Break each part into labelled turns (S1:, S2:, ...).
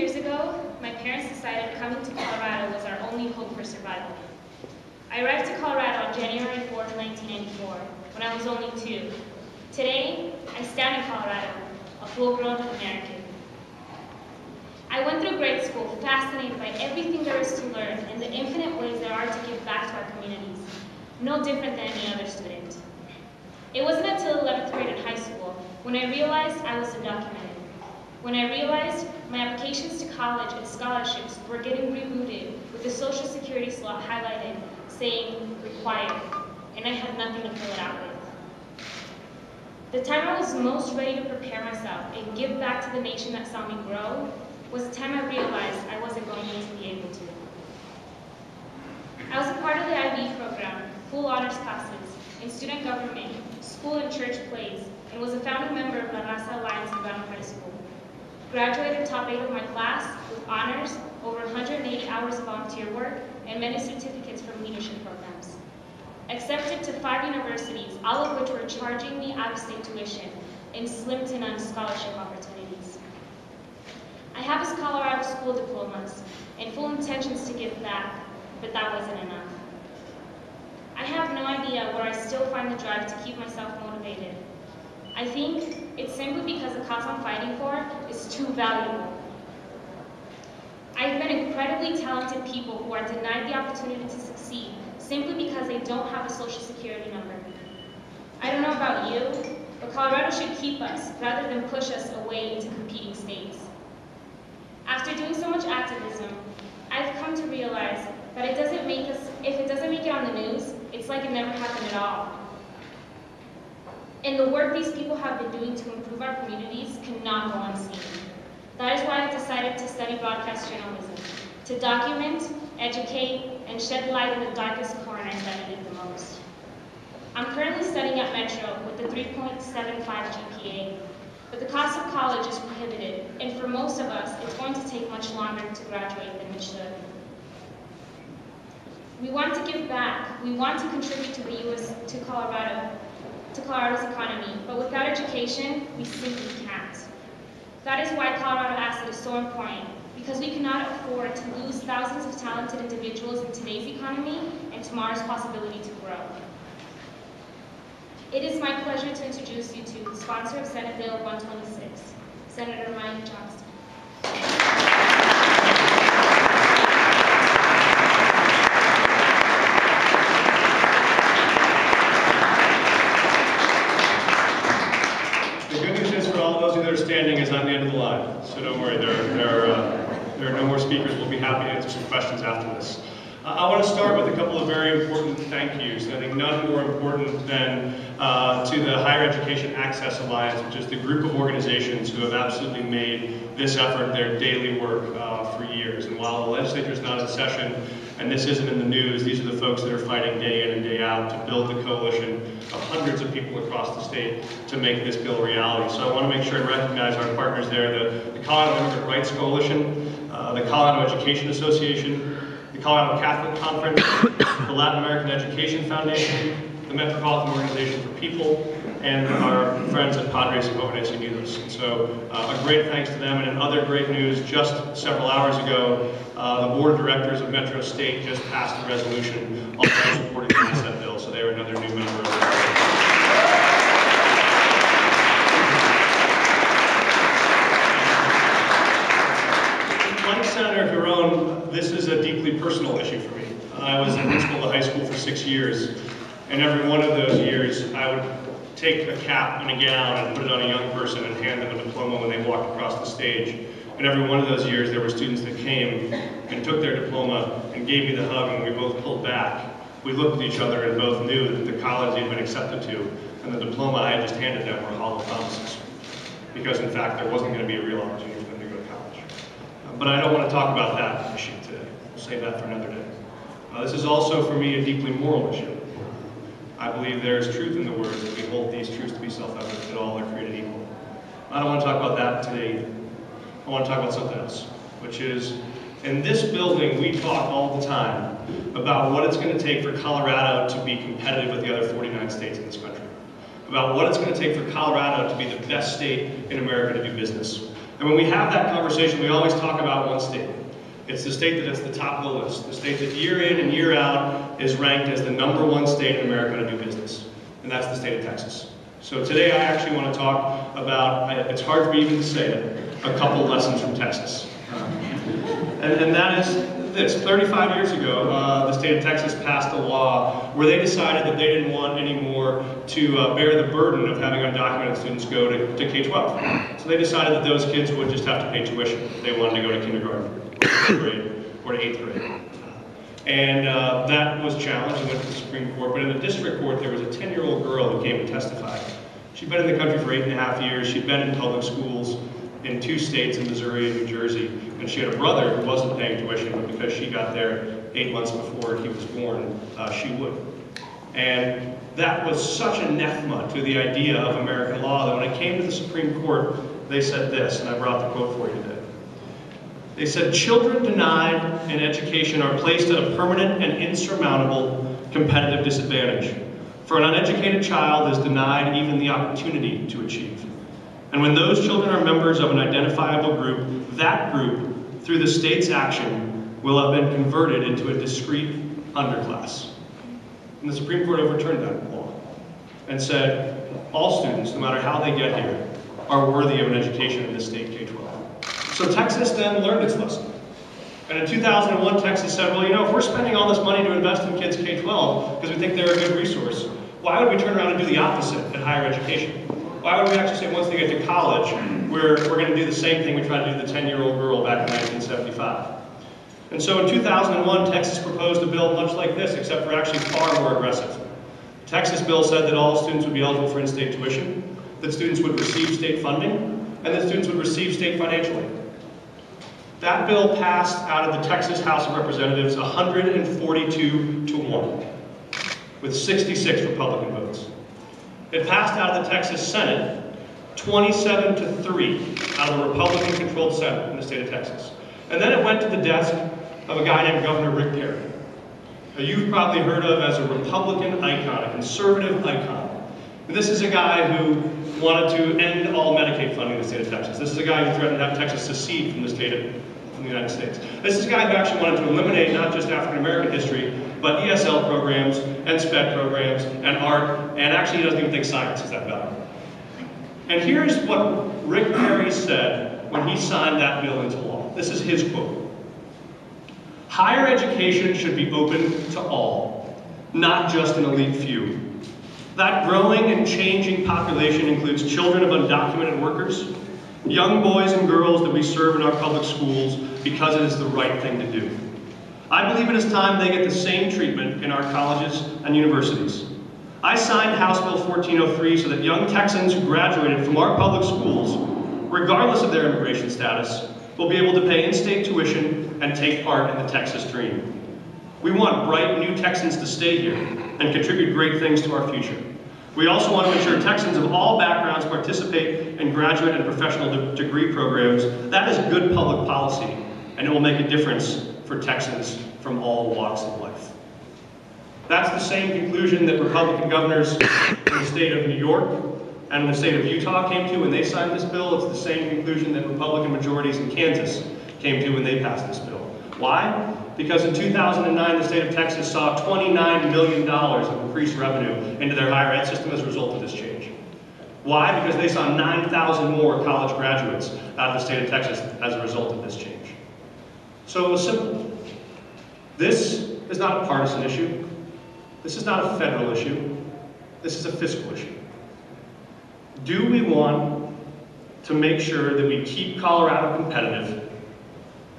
S1: years ago, my parents decided coming to Colorado was our only hope for survival. I arrived to Colorado on January 4th, 1994, when I was only 2. Today, I stand in Colorado, a full-grown American. I went through grade school fascinated by everything there is to learn and the infinite ways there are to give back to our communities, no different than any other student. It wasn't until 11th grade in high school when I realized I was undocumented. When I realized my applications to college and scholarships were getting rebooted with the Social Security slot highlighted saying required, and I had nothing to fill it out with. The time I was most ready to prepare myself and give back to the nation that saw me grow was the time I realized I wasn't going to be able to. I was a part of the IB program, full honors classes, in student government, school and church plays, and was a founding member of La Raza Alliance in Brown High School. Graduated top 8 of my class with honors, over 180 hours of volunteer work, and many certificates from leadership programs. Accepted to 5 universities, all of which were charging me out-of-state tuition and slim to none scholarship opportunities. I have a Colorado school diplomas and full intentions to give back, but that wasn't enough. I have no idea where I still find the drive to keep myself motivated. I think it's simply because the cause I'm fighting for is too valuable. I've met incredibly talented people who are denied the opportunity to succeed simply because they don't have a social security number. I don't know about you, but Colorado should keep us rather than push us away into competing states. After doing so much activism, I've come to realize that if it doesn't make it on the news, it's like it never happened at all. And the work these people have been doing to improve our communities cannot go unseen. That is why I've decided to study broadcast journalism, to document, educate, and shed light in the darkest corners that need it the most. I'm currently studying at Metro with a 3.75 GPA, but the cost of college is prohibitive, and for most of us, it's going to take much longer to graduate than it should. We want to give back. We want to contribute to Colorado's economy, but without education, we simply can't. That is why Colorado Asset is so important, because we cannot afford to lose thousands of talented individuals in today's economy and tomorrow's possibility to grow. It is my pleasure to introduce you to the sponsor of Senate Bill 126, Senator Mike Johnston.
S2: The good news is for all those of you that are standing is I'm the end of the line, so don't worry, there are no more speakers. We'll be happy to answer some questions after this. I want to start with a couple of very important thank yous. I think none more important than to the Higher Education Access Alliance, which is the group of organizations who have absolutely made this effort their daily work for years. And while the legislature is not in session and this isn't in the news, these are the folks that are fighting day in and day out to build the coalition of hundreds of people across the state to make this bill a reality. So I want to make sure and recognize our partners there, the Colorado Immigrant Rights Coalition, the Colorado Education Association, the Colorado Catholic Conference, the Latin American Education Foundation, the Metropolitan Organization for People, and our friends at Padres and Jóvenes Unidos. And so a great thanks to them. And in other great news, just several hours ago, the Board of Directors of Metro State just passed a resolution also supporting the asset bill, so they're another new member of the party. Like Senator Giron, this is a deeply personal issue for me. I was in principal of the high school for 6 years, and every one of those years I would take a cap and a gown and put it on a young person and hand them a diploma when they walked across the stage. And every one of those years there were students that came and took their diploma and gave me the hug, and we both pulled back. We looked at each other and both knew that the college they'd been accepted to and the diploma I had just handed them were hollow promises. Because in fact there wasn't going to be a real opportunity for them to go to college. But I don't want to talk about that issue today. We'll save that for another day. This is also for me a deeply moral issue. I believe there is truth in the words that we hold these truths to be self-evident, that all are created equal. I don't want to talk about that today either. I want to talk about something else, which is, in this building we talk all the time about what it's going to take for Colorado to be competitive with the other 49 states in this country. About what it's going to take for Colorado to be the best state in America to do business. And when we have that conversation, we always talk about one state. It's the state that is the top of the list, the state that year in and year out is ranked as the #1 state in America to do business, and that's the state of Texas. So today I actually want to talk about, it's hard for me even to say it, a couple lessons from Texas. And that is this: 35 years ago, the state of Texas passed a law where they decided that they didn't want anymore to bear the burden of having undocumented students go to K-12. So they decided that those kids would just have to pay tuition if they wanted to go to kindergarten, or 5th grade, or to 8th grade. And that was challenged and went to the Supreme Court. But in the district court, there was a 10-year-old girl who came to testify. She'd been in the country for 8.5 years. She'd been in public schools in 2 states, in Missouri and New Jersey. And she had a brother who wasn't paying tuition, but because she got there 8 months before he was born, she would. And that was such anathema to the idea of American law that when it came to the Supreme Court, they said this, and I brought the quote for you today. They said, "Children denied in education are placed at a permanent and insurmountable competitive disadvantage. For an uneducated child is denied even the opportunity to achieve. And when those children are members of an identifiable group, that group, through the state's action, will have been converted into a discrete underclass." And the Supreme Court overturned that law and said, all students, no matter how they get here, are worthy of an education in this state K-12. So Texas then learned its lesson. And in 2001, Texas said, well, you know, if we're spending all this money to invest in kids K-12 because we think they're a good resource, why would we turn around and do the opposite in higher education? Why would we actually say once they get to college, we're going to do the same thing we tried to do to the 10-year-old girl back in 1975? And so in 2001, Texas proposed a bill much like this, except for actually far more aggressive. The Texas bill said that all students would be eligible for in-state tuition, that students would receive state funding, and that students would receive state financial aid. That bill passed out of the Texas House of Representatives 142 to 1, with 66 Republican votes. It passed out of the Texas Senate 27 to 3 out of the Republican-controlled Senate in the state of Texas. And then it went to the desk of a guy named Governor Rick Perry, who you've probably heard of as a Republican icon, a conservative icon. And this is a guy who wanted to end all Medicaid funding in the state of Texas. This is a guy who threatened to have Texas secede from the United States. This is a guy who actually wanted to eliminate not just African American history, but ESL programs and SPED programs and art, and actually he doesn't even think science is that valuable. And here's what Rick Perry said when he signed that bill into law. This is his quote. "Higher education should be open to all, not just an elite few. That growing and changing population includes children of undocumented workers, young boys and girls that we serve in our public schools because it is the right thing to do. I believe it is time they get the same treatment in our colleges and universities. I signed House Bill 1403 so that young Texans who graduated from our public schools, regardless of their immigration status, will be able to pay in-state tuition and take part in the Texas dream. We want bright new Texans to stay here and contribute great things to our future. We also want to ensure Texans of all backgrounds participate in graduate and professional degree programs. That is good public policy, and it will make a difference for Texans from all walks of life." That's the same conclusion that Republican governors in the state of New York and the state of Utah came to when they signed this bill. It's the same conclusion that Republican majorities in Kansas came to when they passed this bill. Why? Because in 2009, the state of Texas saw $29 million of increased revenue into their higher ed system as a result of this change. Why? Because they saw 9,000 more college graduates out of the state of Texas as a result of this change. So it was simple. This is not a partisan issue. This is not a federal issue. This is a fiscal issue. Do we want to make sure that we keep Colorado competitive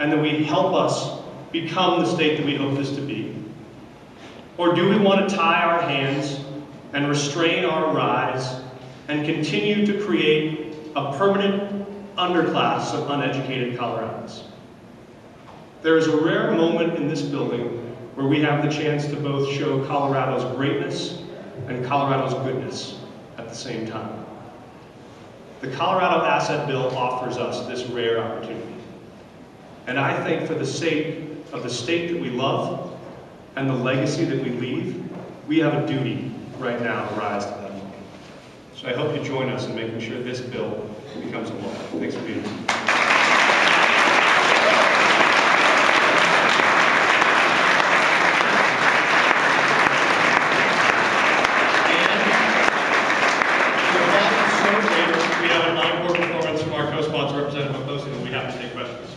S2: and that we help us become the state that we hope this to be? Or do we want to tie our hands and restrain our rise and continue to create a permanent underclass of uneducated Coloradans? There is a rare moment in this building where we have the chance to both show Colorado's greatness and Colorado's goodness at the same time. The Colorado Asset Bill offers us this rare opportunity. And I think for the sake of the state that we love and the legacy that we leave, we have a duty right now to rise to that moment. So So I hope you join us in making sure this bill becomes a law. Thanks for being here. We have an encore performance from our co-sponsor, Representative Oposi, and we have to take questions.